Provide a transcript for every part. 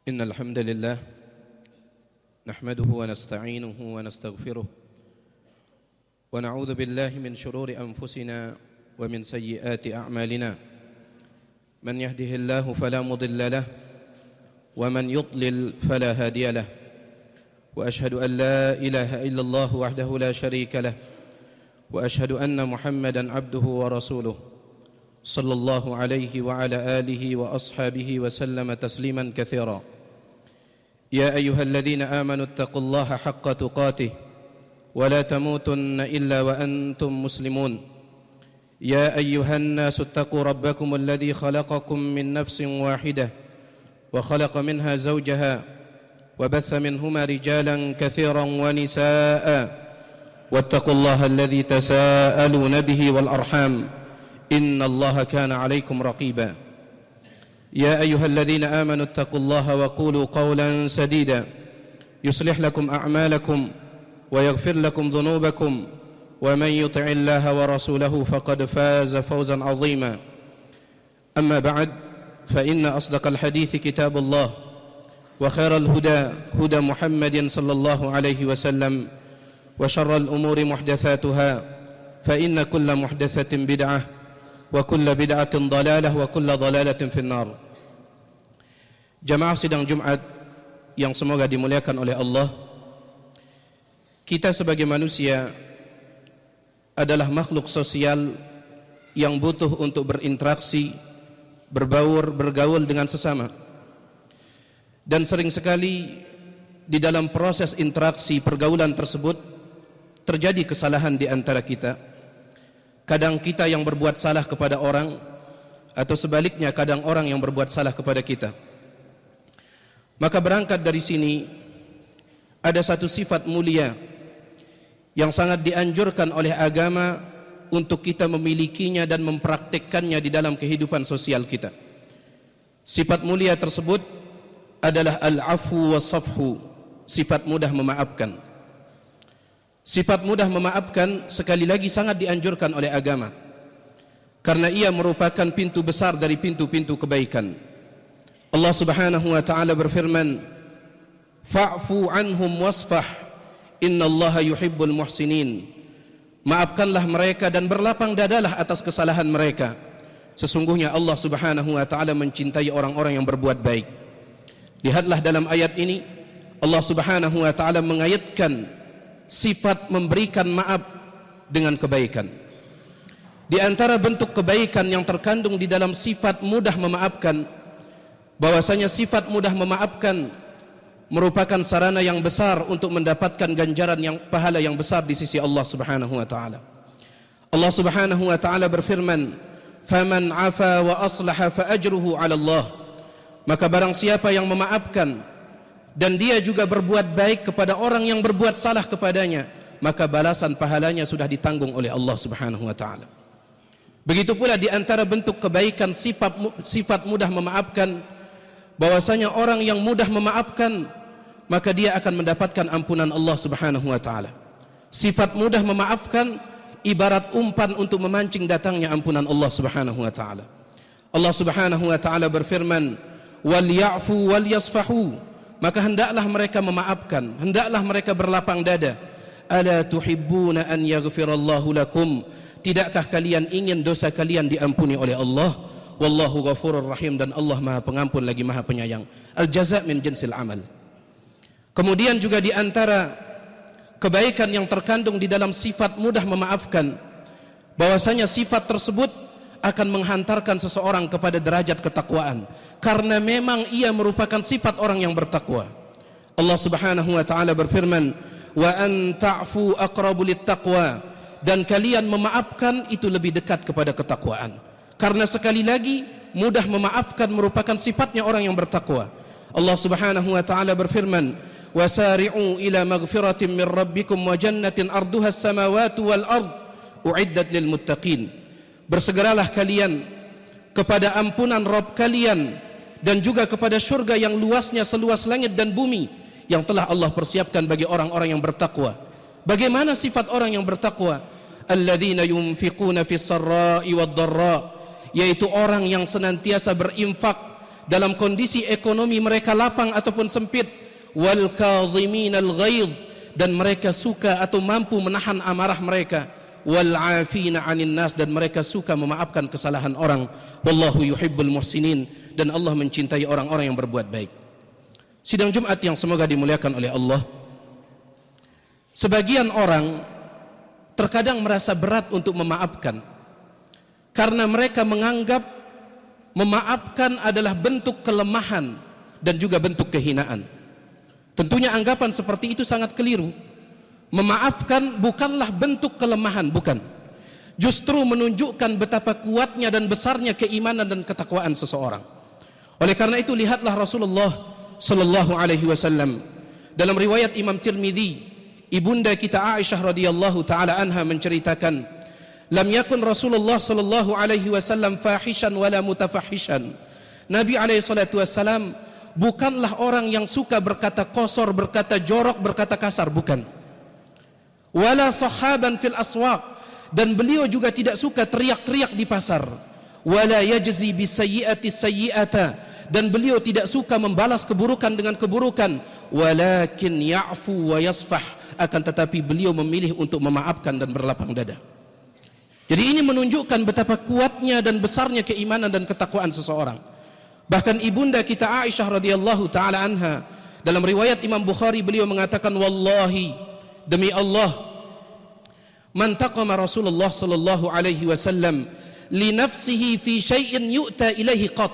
إن الحمد لله نحمده ونستعينه ونستغفره ونعوذ بالله من شرور أنفسنا ومن سيئات أعمالنا من يهده الله فلا مضل له ومن يضلل فلا هادي له وأشهد أن لا إله إلا الله وحده لا شريك له وأشهد أن محمدا عبده ورسوله صلى الله عليه وعلى آله وأصحابه وسلم تسليما كثيرا يا أيها الذين آمنوا اتقوا الله حق تقاته ولا تموتن إلا وأنتم مسلمون يا أيها الناس اتقوا ربكم الذي خلقكم من نفس واحدة وخلق منها زوجها وبث منهما رجالا كثيرا ونساء واتقوا الله الذي تساءلون به والأرحام إن الله كان عليكم رقيبا يا أيها الذين آمنوا اتقوا الله وقولوا قولا سديدا يصلح لكم أعمالكم ويغفر لكم ذنوبكم ومن يطع الله ورسوله فقد فاز فوزا عظيما أما بعد فإن أصدق الحديث كتاب الله وخير الهدى هدى محمد صلى الله عليه وسلم وشر الأمور محدثاتها فإن كل محدثة بدعة وكل بدعة ضلالة وكل ضلالة في النار. Jamaah sidang Jumat yang semoga dimuliakan oleh Allah, kita sebagai manusia adalah makhluk sosial yang butuh untuk berinteraksi, berbaur, bergaul dengan sesama. Dan sering sekali di dalam proses interaksi pergaulan tersebut terjadi kesalahan di antara kita. Kadang kita yang berbuat salah kepada orang, atau sebaliknya kadang orang yang berbuat salah kepada kita. Maka berangkat dari sini ada satu sifat mulia yang sangat dianjurkan oleh agama untuk kita memilikinya dan mempraktikkannya di dalam kehidupan sosial kita. Sifat mulia tersebut adalah al-afwu was-safhu, sifat mudah memaafkan. Sifat mudah memaafkan sekali lagi sangat dianjurkan oleh agama, karena ia merupakan pintu besar dari pintu-pintu kebaikan. Allah Subhanahu wa taala berfirman, "Fa'fu anhum wasfah, innallaha yuhibbul muhsinin." Maafkanlah mereka dan berlapang dadalah atas kesalahan mereka. Sesungguhnya Allah Subhanahu wa taala mencintai orang-orang yang berbuat baik. Lihatlah dalam ayat ini Allah Subhanahu wa taala mengayatkan sifat memberikan maaf dengan kebaikan. Di antara bentuk kebaikan yang terkandung di dalam sifat mudah memaafkan, bahwasanya sifat mudah memaafkan merupakan sarana yang besar untuk mendapatkan ganjaran yang pahala yang besar di sisi Allah Subhanahu wa taala. Allah Subhanahu wa taala berfirman, "Faman 'afa wa aslaha fa ajruhu 'ala Allah." Maka barang siapa yang memaafkan dan dia juga berbuat baik kepada orang yang berbuat salah kepadanya, maka balasan pahalanya sudah ditanggung oleh Allah Subhanahu wa taala. Begitu pula di antara bentuk kebaikan sifat mudah memaafkan, bahwasanya orang yang mudah memaafkan maka dia akan mendapatkan ampunan Allah Subhanahu wa taala. Sifat mudah memaafkan ibarat umpan untuk memancing datangnya ampunan Allah Subhanahu wa taala. Allah Subhanahu wa taala berfirman, "Wal ya'fu wal yasfahu." Maka hendaklah mereka memaafkan, hendaklah mereka berlapang dada. Ala tuhibbuna an yaghfirallahu lakum? Tidakkah kalian ingin dosa kalian diampuni oleh Allah? Wallahu ghafurur rahim, dan Allah Maha Pengampun lagi Maha Penyayang. Al-jaza' min jinsil amal. Kemudian juga di antara kebaikan yang terkandung di dalam sifat mudah memaafkan, bahwasanya sifat tersebut akan menghantarkan seseorang kepada derajat ketakwaan, karena memang ia merupakan sifat orang yang bertakwa. Allah Subhanahu wa taala berfirman, "Wa an ta'fu aqrabu littaqwa." Dan kalian memaafkan itu lebih dekat kepada ketakwaan. Karena sekali lagi mudah memaafkan merupakan sifatnya orang yang bertakwa. Allah Subhanahu wa taala berfirman, "Wasari'u ila maghfiratin min rabbikum wa jannatin arduha as-samawati wal ard u'iddat lil muttaqin." Bersegeralah kalian kepada ampunan Rabb kalian dan juga kepada surga yang luasnya seluas langit dan bumi yang telah Allah persiapkan bagi orang-orang yang bertakwa. Bagaimana sifat orang yang bertakwa? Alladzina yunfiquna fis sarra'i wad dharra, yaitu orang yang senantiasa berinfak dalam kondisi ekonomi mereka lapang ataupun sempit, wal kadhiminal ghaidh, dan mereka suka atau mampu menahan amarah mereka, wal afina 'anil nas, dan mereka suka memaafkan kesalahan orang. Wallahu yuhibbul muhsinin, dan Allah mencintai orang-orang yang berbuat baik. Sidang Jumat yang semoga dimuliakan oleh Allah, sebagian orang terkadang merasa berat untuk memaafkan karena mereka menganggap memaafkan adalah bentuk kelemahan dan juga bentuk kehinaan. Tentunya anggapan seperti itu sangat keliru. Memaafkan bukanlah bentuk kelemahan, bukan. Justru menunjukkan betapa kuatnya dan besarnya keimanan dan ketakwaan seseorang. Oleh karena itu lihatlah Rasulullah sallallahu alaihi wasallam dalam riwayat Imam Tirmidzi, ibunda kita Aisyah radhiyallahu taala anha menceritakan, lam yakun Rasulullah sallallahu alaihi wasallam fahishan wala mutafahishan. Nabi alaihi salatu wasallam bukanlah orang yang suka berkata kosor, berkata jorok, berkata kasar, bukan. Wala sahaban fil aswaq, dan beliau juga tidak suka teriak-teriak di pasar. Wala yajzi bisayyi'ati sayyi'ata, dan beliau tidak suka membalas keburukan dengan keburukan. Walakin ya'fu wa yasfah, akan tetapi beliau memilih untuk memaafkan dan berlapang dada. Jadi ini menunjukkan betapa kuatnya dan besarnya keimanan dan ketakwaan seseorang. Bahkan ibunda kita Aisyah radhiyallahu taala anha dalam riwayat Imam Bukhari, beliau mengatakan, wallahi, demi Allah, man taqama Rasulullah sallallahu alaihi wasallam li nafsihi fi syai'in yu'ta ilaihi qat.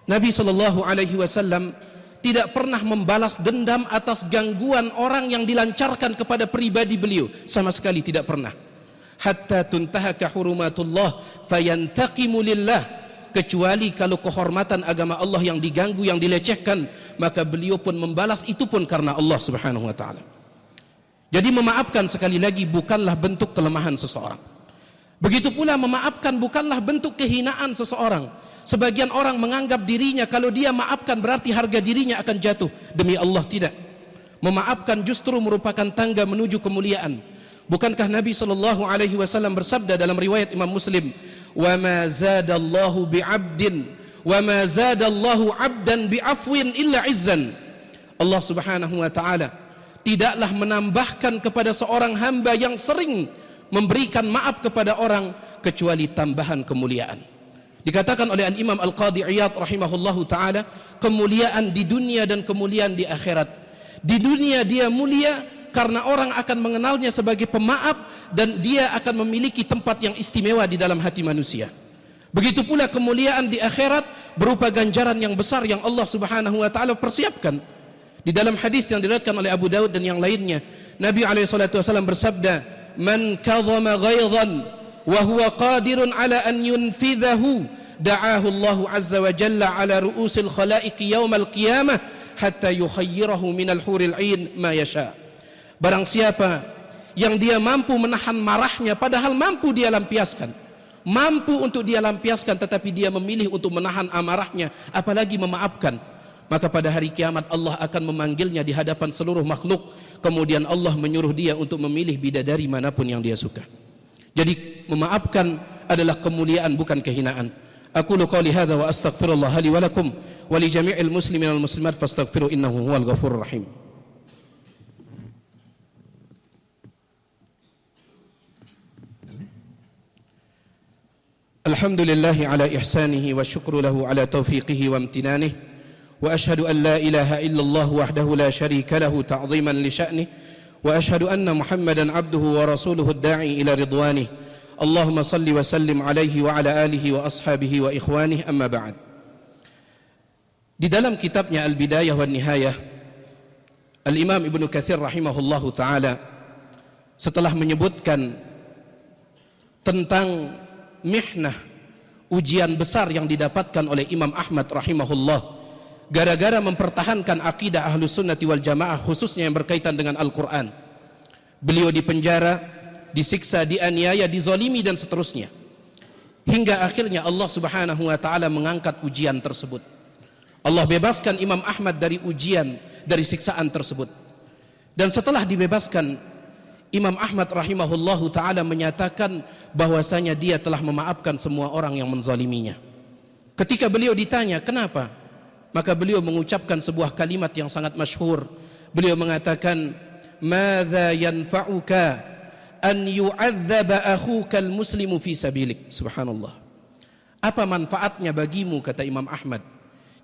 Nabi sallallahu alaihi wasallam tidak pernah membalas dendam atas gangguan orang yang dilancarkan kepada pribadi beliau, sama sekali tidak pernah. Hatta tuntahaka hurumatullah fayantaqimu lillah, kecuali kalau kehormatan agama Allah yang diganggu, yang dilecehkan, maka beliau pun membalas itu pun karena Allah Subhanahu wa taala. Jadi memaafkan sekali lagi bukanlah bentuk kelemahan seseorang. Begitu pula memaafkan bukanlah bentuk kehinaan seseorang. Sebagian orang menganggap dirinya kalau dia maafkan berarti harga dirinya akan jatuh. Demi Allah tidak. Memaafkan justru merupakan tangga menuju kemuliaan. Bukankah Nabi sallallahu alaihi wasallam bersabda dalam riwayat Imam Muslim, "Wa ma zadallahu bi'abdin wa ma zadallahu 'abdan bi'afwin illa 'izzan." Allah Subhanahu wa taala tidaklah menambahkan kepada seorang hamba yang sering memberikan maaf kepada orang kecuali tambahan kemuliaan. Dikatakan oleh Al-Imam Al-Qadhi Iyad rahimahullahu ta'ala, kemuliaan di dunia dan kemuliaan di akhirat. Di dunia dia mulia karena orang akan mengenalnya sebagai pemaaf, dan dia akan memiliki tempat yang istimewa di dalam hati manusia. Begitu pula kemuliaan di akhirat berupa ganjaran yang besar yang Allah Subhanahu wa ta'ala persiapkan. Di dalam hadis yang diriwayatkan oleh Abu Daud dan yang lainnya, Nabi SAW bersabda, "Man kadhama ghaidhan wa huwa qadirun ala an yunfidhahu, da'ahu Allah azza wa jalla ala ru'usil khalaiq yaumal qiyamah hatta yukhayyirahu minal huril 'ain ma yasha." Barang siapa yang dia mampu menahan marahnya padahal mampu dia lampiaskan, mampu untuk dia lampiaskan, tetapi dia memilih untuk menahan amarahnya apalagi memaafkan, maka pada hari kiamat Allah akan memanggilnya di hadapan seluruh makhluk. Kemudian Allah menyuruh dia untuk memilih bidadari manapun yang dia suka. Jadi memaafkan adalah kemuliaan, bukan kehinaan. Aqulu qouli hadza wa astaghfirullah li wa lakum wa li jami'il muslimin wal muslimat fastaghfiru innahu huwal ghafurur rahim. Alhamdulillahi ala ihsanihi wa syukru lahu ala taufiqihi wa amtinanihi, wa ashhadu an la ilaha illallah wahdahu la syarika lahu ta'ziman li sya'nih, wa ashhadu anna Muhammadan abduhu wa rasuluhu ad-da'i ila ridwanih. Allahumma salli wa sallim alaihi wa ala alihi wa ashabihi wa ikhwanih, amma ba'd. Di dalam kitabnya Al-Bidayah wa Nihayah, Al-Imam Ibnu Katsir rahimahullahu ta'ala setelah menyebutkan tentang mihnah, ujian besar yang didapatkan oleh Imam Ahmad rahimahullah gara-gara mempertahankan akidah Ahlus Sunnati wal Jamaah, khususnya yang berkaitan dengan Al-Quran. Beliau dipenjara, disiksa, dianiaya, dizalimi dan seterusnya, hingga akhirnya Allah Subhanahu wa ta'ala mengangkat ujian tersebut. Allah bebaskan Imam Ahmad dari ujian, dari siksaan tersebut. Dan setelah dibebaskan, Imam Ahmad rahimahullahu ta'ala menyatakan bahwasanya dia telah memaafkan semua orang yang menzaliminya. Ketika beliau ditanya, kenapa? maka beliau mengucapkan sebuah kalimat yang sangat masyhur. Beliau mengatakan, "Madza yanfa'uka an yu'adzaba akhuka al-muslimu fi sabilik." Subhanallah. Apa manfaatnya bagimu, kata Imam Ahmad,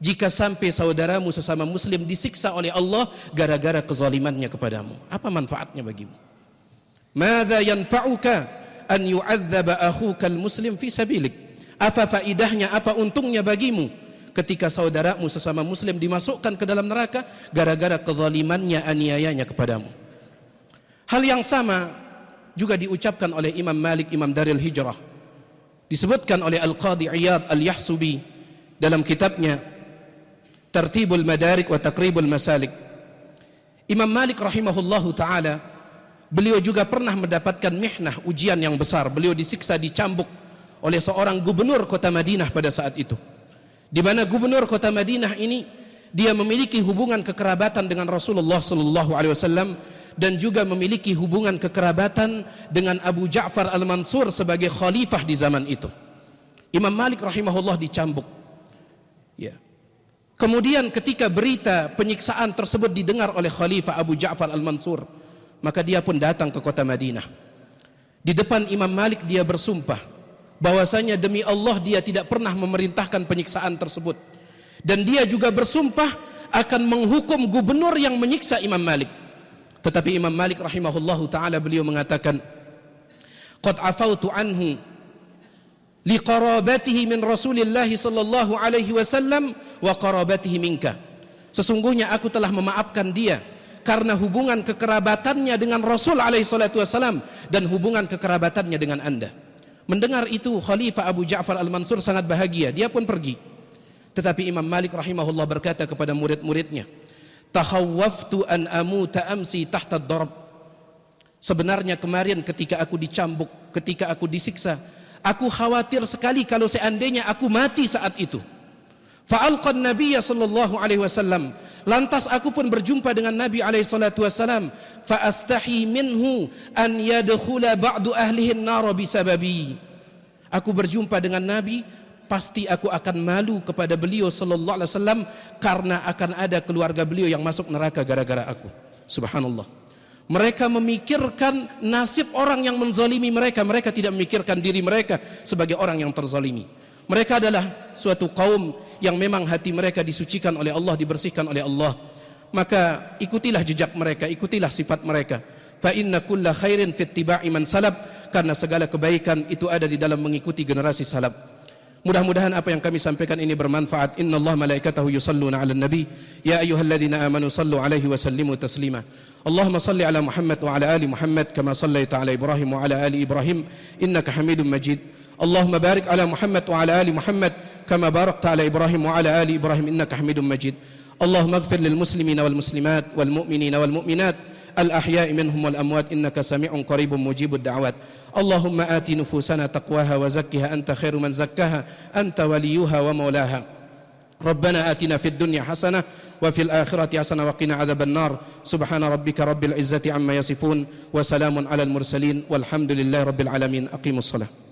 jika sampai saudaramu sesama muslim disiksa oleh Allah gara-gara kezalimannya kepadamu? Apa manfaatnya bagimu? Madza yanfa'uka an yu'adzaba akhuka al-muslim fi sabilik. Apa faidahnya, apa untungnya bagimu ketika saudaramu sesama muslim dimasukkan ke dalam neraka gara-gara kezalimannya, aniayanya kepadamu? Hal yang sama juga diucapkan oleh Imam Malik, Imam Daril Hijrah. Disebutkan oleh Al-Qadhi Iyad Al-Yahsubi dalam kitabnya Tartibul Madarik wa Taqribul Masalik. Imam Malik rahimahullahu ta'ala, beliau juga pernah mendapatkan mihnah, ujian yang besar. Beliau disiksa, dicambuk oleh seorang gubernur kota Madinah pada saat itu, di mana gubernur kota Madinah ini dia memiliki hubungan kekerabatan dengan Rasulullah sallallahu alaihi wasallam dan juga memiliki hubungan kekerabatan dengan Abu Ja'far Al-Mansur sebagai khalifah di zaman itu. Imam Malik rahimahullah dicambuk. Ya. Kemudian ketika berita penyiksaan tersebut didengar oleh Khalifah Abu Ja'far Al-Mansur, maka dia pun datang ke kota Madinah. Di depan Imam Malik dia bersumpah bahwasanya demi Allah dia tidak pernah memerintahkan penyiksaan tersebut, dan dia juga bersumpah akan menghukum gubernur yang menyiksa Imam Malik. Tetapi Imam Malik rahimahullahu ta'ala beliau mengatakan, qad afautu anhu liqarabatihi min Rasulillah sallallahu alaihi wasallam wa qarabatihi minka. Sesungguhnya aku telah memaafkan dia karena hubungan kekerabatannya dengan Rasul alaihi salatu wasallam dan hubungan kekerabatannya dengan Anda. Mendengar itu Khalifah Abu Ja'far Al-Mansur sangat bahagia, dia pun pergi. Tetapi Imam Malik rahimahullah berkata kepada murid-muridnya, tahawwaftu an amuta amsi tahta ad-darb. Sebenarnya kemarin ketika aku dicambuk, ketika aku disiksa, aku khawatir sekali kalau seandainya aku mati saat itu. Fa'alqan Nabiya sallallahu alaihi wasallam. Lantas aku pun berjumpa dengan Nabi alaihi salatu wasallam. Fa'astahi minhu an yadkhula ba'du ahlihi an-nar bisababi. Aku berjumpa dengan Nabi, pasti aku akan malu kepada beliau sallallahu alaihi wasallam karena akan ada keluarga beliau yang masuk neraka gara-gara aku. Subhanallah. Mereka memikirkan nasib orang yang menzalimi mereka. Mereka tidak memikirkan diri mereka sebagai orang yang terzalimi. Mereka adalah suatu kaum yang memang hati mereka disucikan oleh Allah, dibersihkan oleh Allah. Maka ikutilah jejak mereka, ikutilah sifat mereka. Fa inna kulla khairin fi ittiba'i man salaf, karena segala kebaikan itu ada di dalam mengikuti generasi salaf. Mudah-mudahan apa yang kami sampaikan ini bermanfaat. Innallaha malaikatahu yusalluna 'alan nabi ya ayyuhalladzina amanu sallu 'alaihi wa sallimu taslima. Allahumma salli 'ala Muhammad wa 'ala ali Muhammad kama sallaita 'ala Ibrahim wa 'ala ali Ibrahim innaka Hamidum Majid. Allahumma barik 'ala Muhammad wa 'ala ali Muhammad kama barakta 'ala Ibrahim wa 'ala ali Ibrahim innaka Hamidum Majid. Allahumma ighfir lil muslimina wal muslimat wal mu'minina wal mu'minat al ahya'i minhum wal amwat innaka sami'un qaribun mujibud da'wat. اللهم آت نفوسنا تقواها وزكها أنت خير من زكاها أنت وليها ومولاها. ربنا آتنا في الدنيا حسنة وفي الآخرة حسنة وقنا عذاب النار. سبحان ربك رب العزة عما يصفون وسلام على المرسلين والحمد لله رب العالمين. أقيموا الصلاة.